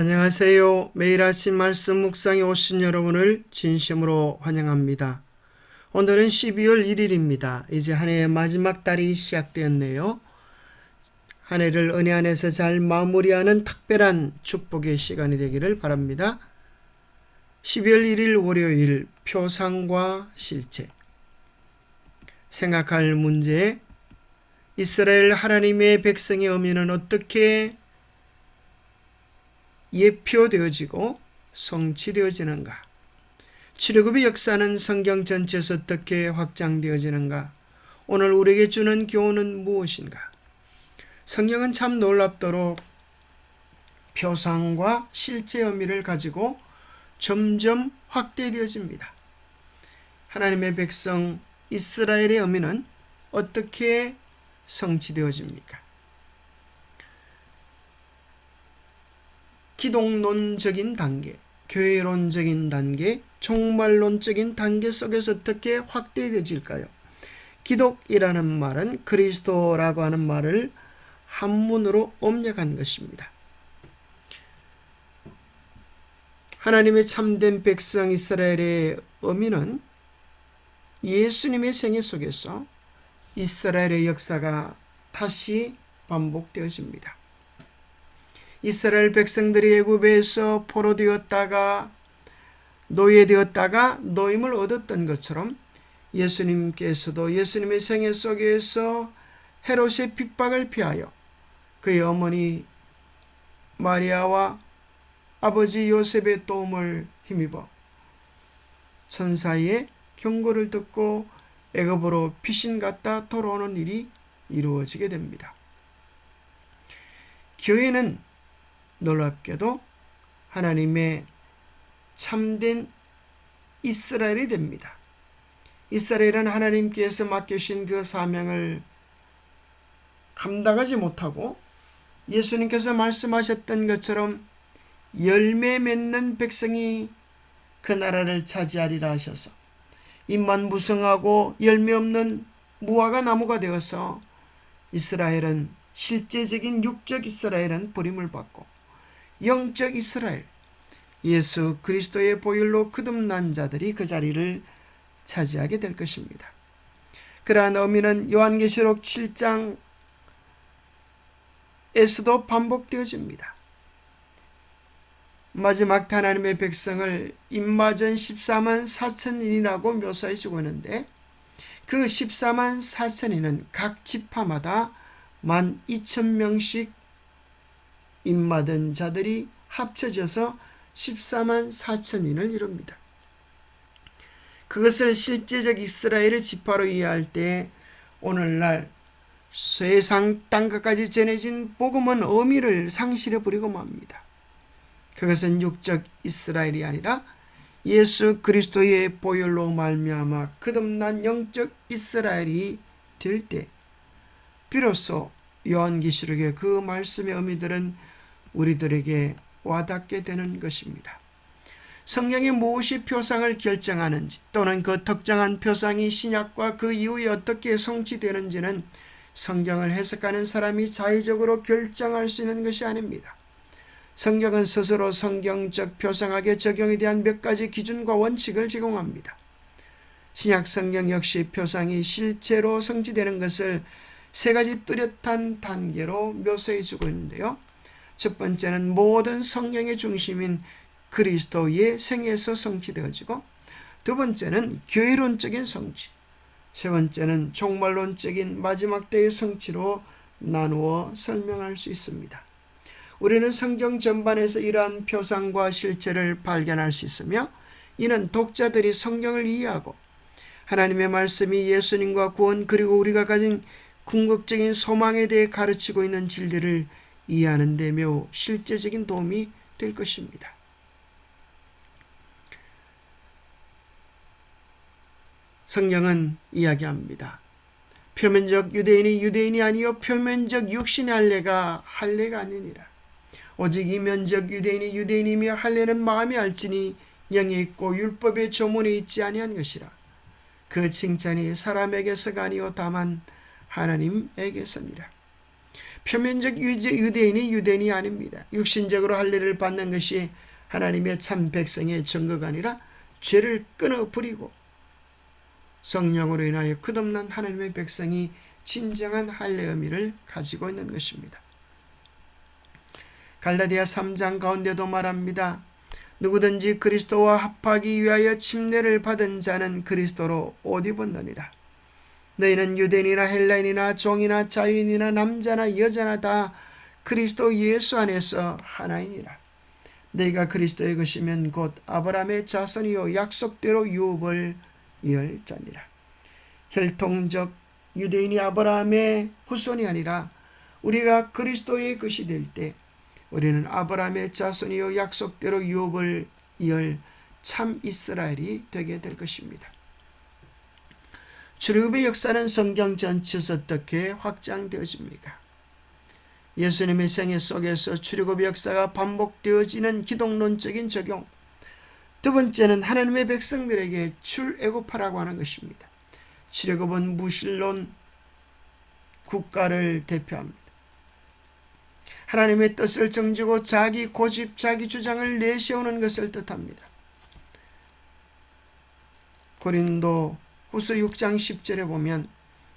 안녕하세요. 매일 아침 말씀 묵상에 오신 여러분을 진심으로 환영합니다. 오늘은 12월 1일입니다. 이제 한 해의 마지막 달이 시작되었네요. 한 해를 은혜 안에서 잘 마무리하는 특별한 축복의 시간이 되기를 바랍니다. 12월 1일 월요일 표상과 실체. 생각할 문제. 이스라엘 하나님의 백성의 의미는 어떻게 예표되어지고 성취되어지는가? 출애굽의 역사는 성경 전체에서 어떻게 확장되어지는가? 오늘 우리에게 주는 교훈은 무엇인가? 성경은 참 놀랍도록 표상과 실제 의미를 가지고 점점 확대되어집니다. 하나님의 백성 이스라엘의 의미는 어떻게 성취되어집니까? 기독론적인 단계, 교회론적인 단계, 종말론적인 단계 속에서 어떻게 확대되어질까요? 기독이라는 말은 그리스도라고 하는 말을 한문으로 옮겨간 것입니다. 하나님의 참된 백성 이스라엘의 의미는 예수님의 생애 속에서 이스라엘의 역사가 다시 반복되어집니다. 이스라엘 백성들이 애굽에서 포로되었다가 노예되었다가 노임을 얻었던 것처럼 예수님께서도 예수님의 생애 속에서 헤롯의 핍박을 피하여 그의 어머니 마리아와 아버지 요셉의 도움을 힘입어 천사의 경고를 듣고 애굽으로 피신 갔다 돌아오는 일이 이루어지게 됩니다. 교회는 놀랍게도 하나님의 참된 이스라엘이 됩니다. 이스라엘은 하나님께서 맡기신 그 사명을 감당하지 못하고 예수님께서 말씀하셨던 것처럼 열매 맺는 백성이 그 나라를 차지하리라 하셔서 잎만 무성하고 열매 없는 무화과 나무가 되어서 이스라엘은 실제적인 육적 이스라엘은 버림을 받고 영적 이스라엘, 예수 그리스도의 보혈로 거듭난 자들이 그 자리를 차지하게 될 것입니다. 그러한 의미는 요한계시록 7장에서도 반복되어집니다. 마지막 하나님의 백성을 인마전 14만 4천인이라고 묘사해 주고 있는데 그 14만 4천인은 각 지파마다 12,000명씩 인마된 자들이 합쳐져서 14만 4천인을 이룹니다. 그것을 실제적 이스라엘을 지파로 이해할 때 오늘날 세상 땅끝까지 전해진 복음은 의미를 상실해버리고 맙니다. 그것은 육적 이스라엘이 아니라 예수 그리스도의 보혈로 말미암아 거듭난 영적 이스라엘이 될 때 비로소 요한계시록의 그 말씀의 의미들은 우리들에게 와닿게 되는 것입니다. 성경이 무엇이 표상을 결정하는지 또는 그 특정한 표상이 신약과 그 이후에 어떻게 성취되는지는 성경을 해석하는 사람이 자의적으로 결정할 수 있는 것이 아닙니다. 성경은 스스로 성경적 표상학의 적용에 대한 몇 가지 기준과 원칙을 제공합니다. 신약 성경 역시 표상이 실제로 성취되는 것을 세 가지 뚜렷한 단계로 묘사해 주고 있는데요. 첫 번째는 모든 성경의 중심인 그리스도의 생에서 성취되어지고, 두 번째는 교회론적인 성취, 세 번째는 종말론적인 마지막 때의 성취로 나누어 설명할 수 있습니다. 우리는 성경 전반에서 이러한 표상과 실체를 발견할 수 있으며 이는 독자들이 성경을 이해하고 하나님의 말씀이 예수님과 구원 그리고 우리가 가진 궁극적인 소망에 대해 가르치고 있는 진리를 이해하는 데 매우 실제적인 도움이 될 것입니다. 성경은 이야기합니다. 표면적 유대인이 유대인이 아니요 표면적 육신의 할례가 할례가 아니니라. 오직 이면적 유대인이 유대인이며 할례는 마음이 알지니 영에 있고 율법의 조문에 있지 아니한 것이라. 그 칭찬이 사람에게서가 아니요 다만 하나님에게서니라. 표면적 유대인이 유대인이 아닙니다. 육신적으로 할례를 받는 것이 하나님의 참 백성의 증거가 아니라 죄를 끊어버리고 성령으로 인하여 끝없는 하나님의 백성이 진정한 할례 의미를 가지고 있는 것입니다. 갈라디아 3장 가운데도 말합니다. 누구든지 그리스도와 합하기 위하여 침례를 받은 자는 그리스도로 옷 입었느니라. 너희는 유대인이나 헬라인이나 종이나 자유인이나 남자나 여자나 다 그리스도 예수 안에서 하나이니라. 너희가 그리스도의 것이면 곧 아브라함의 자손이요 약속대로 유업을 이을 자니라. 혈통적 유대인이 아브라함의 후손이 아니라 우리가 그리스도의 것이 될 때 우리는 아브라함의 자손이요 약속대로 유업을 이을 참 이스라엘이 되게 될 것입니다. 출애굽의 역사는 성경 전체에서 어떻게 확장되어집니까? 예수님의 생애 속에서 출애굽의 역사가 반복되어지는 기독론적인 적용. 두 번째는 하나님의 백성들에게 출애굽하라고 하는 것입니다. 출애굽은 무신론 국가를 대표합니다. 하나님의 뜻을 정지고 자기 고집, 자기 주장을 내세우는 것을 뜻합니다. 고린도 후서 6장 10절에 보면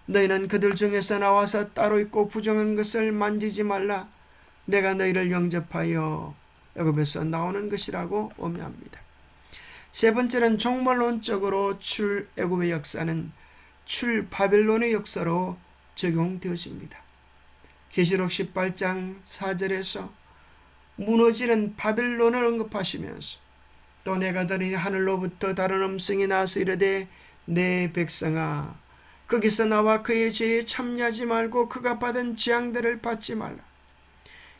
너희는 그들 중에서 나와서 따로 있고 부정한 것을 만지지 말라. 내가 너희를 영접하여 애굽에서 나오는 것이라고 오묘합니다. 세 번째는 종말론적으로 출애굽의 역사는 출바벨론의 역사로 적용되어집니다. 계시록 18장 4절에서 무너지는 바벨론을 언급하시면서 또 내가 들으니 하늘로부터 다른 음성이 나서 이르되 내 백성아 거기서 나와 그의 죄에 참여하지 말고 그가 받은 재앙들을 받지 말라.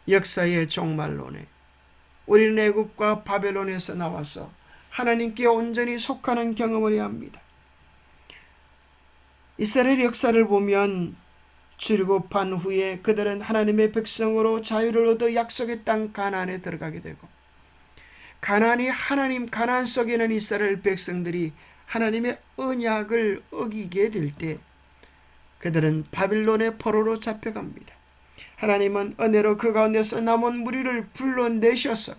역사의 종말론에 우리는 애굽과 바벨론에서 나와서 하나님께 온전히 속하는 경험을 해야 합니다. 이스라엘 역사를 보면 출애굽한 후에 그들은 하나님의 백성으로 자유를 얻어 약속의 땅 가나안에 들어가게 되고 가나안이 가나안 속에는 이스라엘 백성들이 하나님의 언약을 어기게 될 때 그들은 바빌론의 포로로 잡혀갑니다. 하나님은 은혜로 그 가운데서 남은 무리를 불러내셔서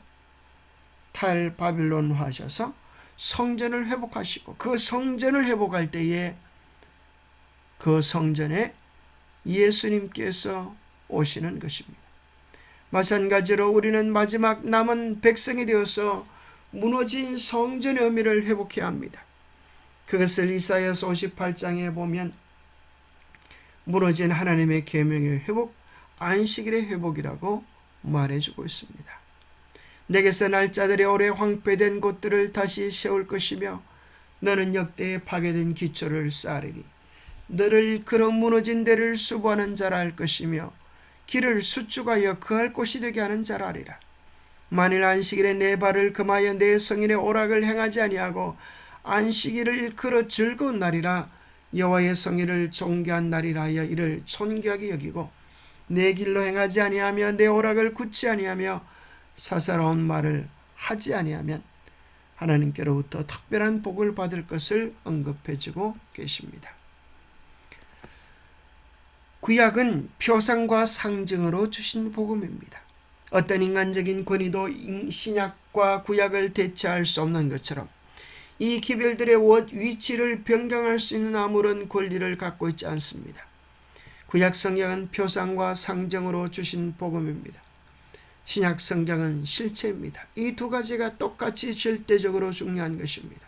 탈바빌론화하셔서 성전을 회복하시고 그 성전을 회복할 때에 그 성전에 예수님께서 오시는 것입니다. 마찬가지로 우리는 마지막 남은 백성이 되어서 무너진 성전의 의미를 회복해야 합니다. 그것을 이사야서 58장에 보면 무너진 하나님의 계명의 회복, 안식일의 회복이라고 말해주고 있습니다. 내게서 날짜들이 오래 황폐된 곳들을 다시 세울 것이며 너는 역대에 파괴된 기초를 쌓으리니 너를 그런 무너진 데를 수보하는 자라 할 것이며 길을 수축하여 그할 곳이 되게 하는 자라 하리라. 만일 안식일에 내 발을 금하여 내 성인의 오락을 행하지 아니하고 안식일을 일컬어 즐거운 날이라 여호와의 성일을 존귀한 날이라 하여 이를 존귀하게 여기고 내 길로 행하지 아니하며 내 오락을 굳지 아니하며 사사로운 말을 하지 아니하면 하나님께로부터 특별한 복을 받을 것을 언급해주고 계십니다. 구약은 표상과 상징으로 주신 복음입니다. 어떤 인간적인 권위도 신약과 구약을 대체할 수 없는 것처럼 이 기별들의 위치를 변경할 수 있는 아무런 권리를 갖고 있지 않습니다. 구약 성경은 표상과 상징으로 주신 복음입니다. 신약 성경은 실체입니다. 이 두 가지가 똑같이 절대적으로 중요한 것입니다.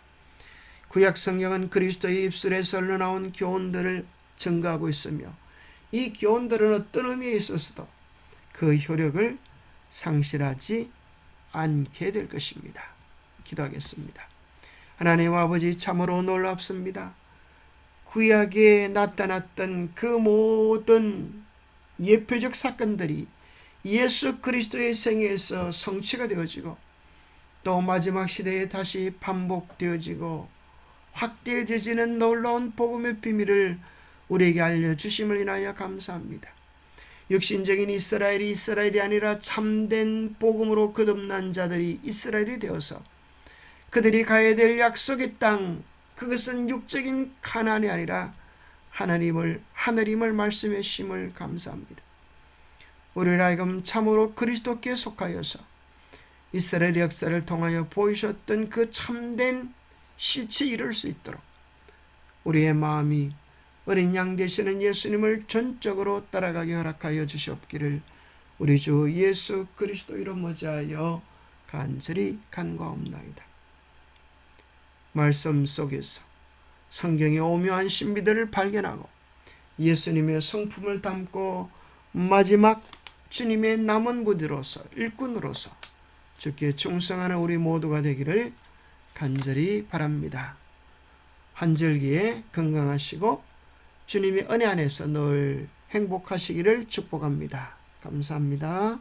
구약 성경은 그리스도의 입술에서 흘러나온 교훈들을 증거하고 있으며 이 교훈들은 어떤 의미에 있어서도 그 효력을 상실하지 않게 될 것입니다. 기도하겠습니다. 하나님 아버지, 참으로 놀랍습니다. 구약에 나타났던 그 모든 예표적 사건들이 예수 그리스도의 생애에서 성취가 되어지고 또 마지막 시대에 다시 반복되어지고 확대해지는 놀라운 복음의 비밀을 우리에게 알려주심을 인하여 감사합니다. 육신적인 이스라엘이 이스라엘이 아니라 참된 복음으로 거듭난 자들이 이스라엘이 되어서 그들이 가야 될 약속의 땅, 그것은 육적인 가나안이 아니라 하나님을 말씀해 주심을 감사합니다. 우리를 하여금 참으로 그리스도께 속하여서 이스라엘 역사를 통하여 보이셨던 그 참된 실체에 이룰 수 있도록 우리의 마음이 어린 양 되시는 예수님을 전적으로 따라가게 허락하여 주시옵기를 우리 주 예수 그리스도 이름 모자하여 간절히 간구하옵나이다. 말씀 속에서 성경의 오묘한 신비들을 발견하고 예수님의 성품을 담고 마지막 주님의 남은 부대로서 일꾼으로서 주께 충성하는 우리 모두가 되기를 간절히 바랍니다. 환절기에 건강하시고 주님의 은혜 안에서 늘 행복하시기를 축복합니다. 감사합니다.